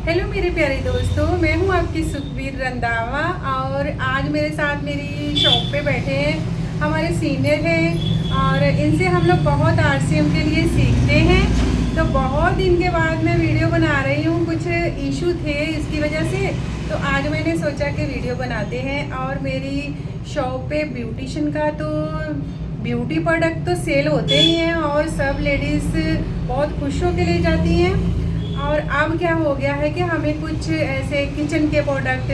Hello मेरे प्यारे दोस्तों, मैं हूं आपकी सुखबीर रंधावा और आज मेरे साथ मेरी शॉप पे बैठे हैं हमारे सीनियर हैं और इनसे हम लोग बहुत आरसीएम के लिए सीखते हैं। तो बहुत दिन के बाद मैं वीडियो बना रही हूँ, कुछ इशू थे इसकी वजह से, तो आज मैंने सोचा कि वीडियो बनाते हैं। और मेरी शॉप पे ब्यूटिशन का तो ब्यूटी प्रोडक्ट तो सेल होते ही हैं और सब लेडीज़ बहुत खुश होकर ले जाती हैं। और अब क्या हो गया है कि हमें कुछ ऐसे किचन के प्रोडक्ट,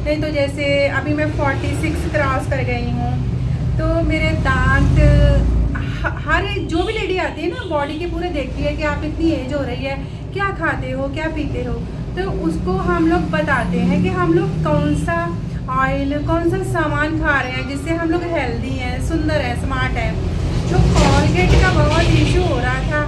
नहीं तो जैसे अभी मैं 46 क्रॉस कर गई हूँ तो मेरे दांत, हर जो भी लेडी आती है ना बॉडी के पूरे देखती है कि आप इतनी एज हो रही है, क्या खाते हो, क्या पीते हो, तो उसको हम लोग बताते हैं कि हम लोग कौन सा ऑयल, कौन सा सामान खा रहे हैं जिससे हम लोग हेल्दी हैं, सुंदर हैं, स्मार्ट हैं। जो कॉलगेट का बहुत इशू हो रहा था,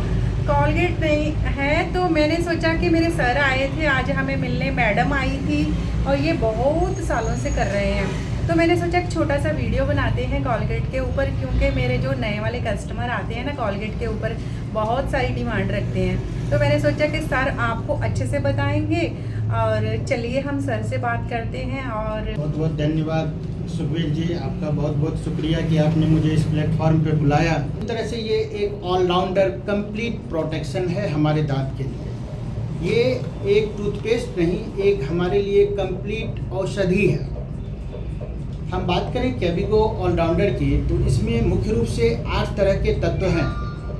कॉलगेट नहीं है, तो मैंने सोचा कि मेरे सर आए थे आज हमें मिलने, मैडम आई थी और ये बहुत सालों से कर रहे हैं, तो मैंने सोचा कि छोटा सा वीडियो बनाते हैं कॉलगेट के ऊपर, क्योंकि मेरे जो नए वाले कस्टमर आते हैं ना कॉलगेट के ऊपर बहुत सारी डिमांड रखते हैं। तो मैंने सोचा कि सर आपको अच्छे से बताएंगे और चलिए हम सर से बात करते हैं। और बहुत बहुत धन्यवाद सुखबीर जी, आपका बहुत बहुत शुक्रिया कि आपने मुझे इस प्लेटफॉर्म पे बुलाया। इस तरह से ये एक ऑलराउंडर कंप्लीट प्रोटेक्शन है हमारे दांत के लिए। ये एक टूथपेस्ट नहीं, एक हमारे लिए कंप्लीट औषधि है। हम बात करें कैविगो ऑलराउंडर की तो इसमें मुख्य रूप से 8 तरह के तत्व हैं।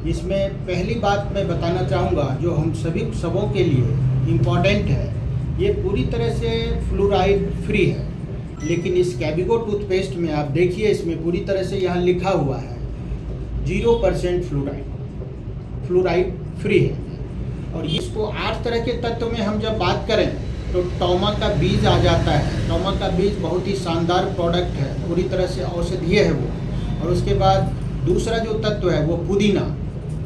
इसमें पहली बात मैं बताना चाहूँगा जो हम सभी सबों के लिए इम्पॉर्टेंट है, ये पूरी तरह से फ्लोराइड फ्री है। लेकिन इस कैविगो टूथपेस्ट में आप देखिए, इसमें पूरी तरह से यहाँ लिखा हुआ है 0% फ्लोराइड फ्री है। और इसको 8 तरह के तत्व में हम जब बात करें तो टोमा का बीज आ जाता है। टोमा का बीज बहुत ही शानदार प्रोडक्ट है, पूरी तरह से औषधीय है वो। और उसके बाद दूसरा जो तत्व है वो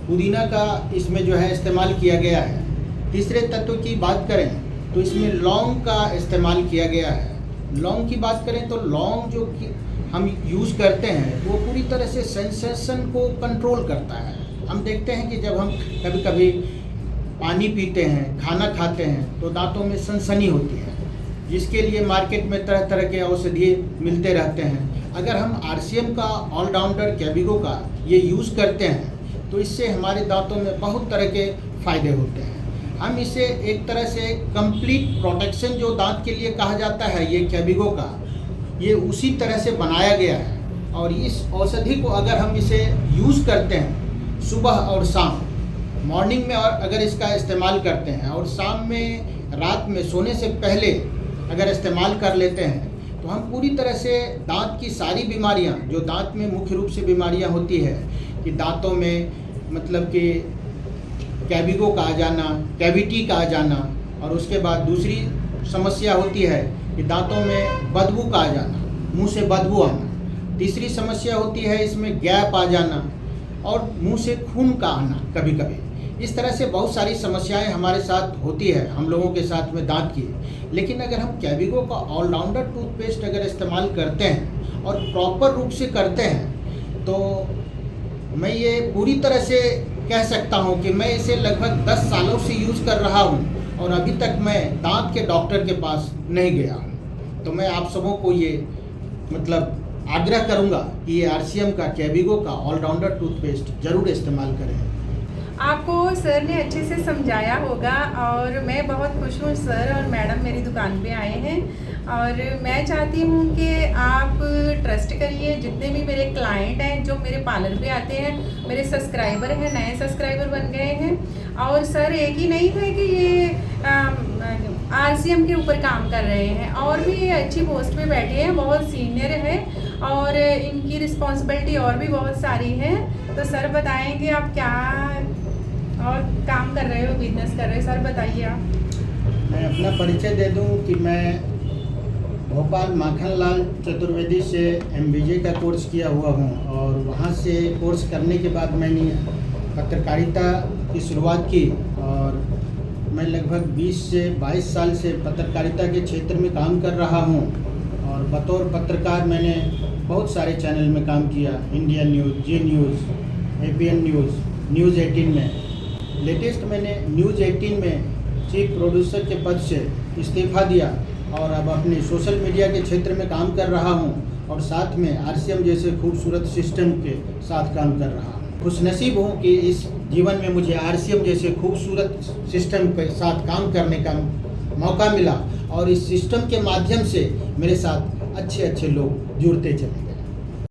पुदीना का इसमें जो है इस्तेमाल किया गया है। तीसरे तत्व की बात करें तो इसमें लौंग का इस्तेमाल किया गया है। लौंग की बात करें तो लौंग जो कि हम यूज़ करते हैं वो पूरी तरह से सेंसेशन को कंट्रोल करता है। हम देखते हैं कि जब हम कभी कभी पानी पीते हैं, खाना खाते हैं तो दांतों में सनसनी होती है, जिसके लिए मार्केट में तरह तरह के औषधि मिलते रहते हैं। अगर हम आरसीएम का ऑलराउंडर कैविगो का ये यूज़ करते हैं तो इससे हमारे दांतों में बहुत तरह के फ़ायदे होते हैं। हम इसे एक तरह से कंप्लीट प्रोटेक्शन जो दांत के लिए कहा जाता है, ये कैविगो का ये उसी तरह से बनाया गया है। और इस औषधि को अगर हम इसे यूज़ करते हैं सुबह और शाम, मॉर्निंग में और अगर इसका इस्तेमाल करते हैं और शाम में रात में सोने से पहले अगर इस्तेमाल कर लेते हैं तो हम पूरी तरह से दांत की सारी बीमारियां, जो दांत में मुख्य रूप से बीमारियां होती है कि दांतों में मतलब कि कैविगो का आ जाना, कैविटी का आ जाना, और उसके बाद दूसरी समस्या होती है कि दांतों में बदबू का आ जाना, मुंह से बदबू आना। तीसरी समस्या होती है इसमें गैप आ जाना और मुंह से खून का आना कभी कभी। इस तरह से बहुत सारी समस्याएं हमारे साथ होती है, हम लोगों के साथ में दांत की। लेकिन अगर हम कैविगो का ऑलराउंडर टूथपेस्ट अगर इस्तेमाल करते हैं और प्रॉपर रूप से करते हैं तो मैं ये पूरी तरह से कह सकता हूँ कि मैं इसे लगभग 10 सालों से यूज़ कर रहा हूँ और अभी तक मैं दांत के डॉक्टर के पास नहीं गया हूँ। तो मैं आप सबों को ये मतलब आग्रह करूँगा कि ये आरसीएम का कैविगो का ऑलराउंडर टूथपेस्ट ज़रूर इस्तेमाल करें। आपको सर ने अच्छे से समझाया होगा और मैं बहुत खुश हूँ, सर और मैडम मेरी दुकान पे आए हैं और मैं चाहती हूँ कि आप ट्रस्ट करिए। जितने भी मेरे क्लाइंट हैं जो मेरे पार्लर पे आते हैं, मेरे सब्सक्राइबर हैं, नए सब्सक्राइबर बन गए हैं। और सर एक ही नहीं है कि ये आरसीएम के ऊपर काम कर रहे हैं, और भी अच्छी पोस्ट पे बैठे हैं, बहुत सीनियर है और इनकी रिस्पॉन्सिबिलिटी और भी बहुत सारी है। तो सर बताएंगे आप क्या और काम कर रहे हो, बिजनेस कर रहे हो, सर बताइए आप। मैं अपना परिचय दे दूं कि मैं भोपाल माखनलाल चतुर्वेदी से MBA का कोर्स किया हुआ हूं और वहां से कोर्स करने के बाद मैंने पत्रकारिता की शुरुआत की और मैं लगभग 20 से 22 साल से पत्रकारिता के क्षेत्र में काम कर रहा हूं। और बतौर पत्रकार मैंने बहुत सारे चैनल में काम किया, इंडियन न्यूज़, जी न्यूज़, APN न्यूज़, News 18 में। लेटेस्ट मैंने News 18 में चीफ प्रोड्यूसर के पद से इस्तीफा दिया और अब अपने सोशल मीडिया के क्षेत्र में काम कर रहा हूँ और साथ में RCM जैसे खूबसूरत सिस्टम के साथ काम कर रहा हूँ। खुशनसीब हूँ कि इस जीवन में मुझे RCM जैसे खूबसूरत सिस्टम के साथ काम करने का मौका मिला और इस सिस्टम के माध्यम से मेरे साथ अच्छे अच्छे लोग जुड़ते चले गए।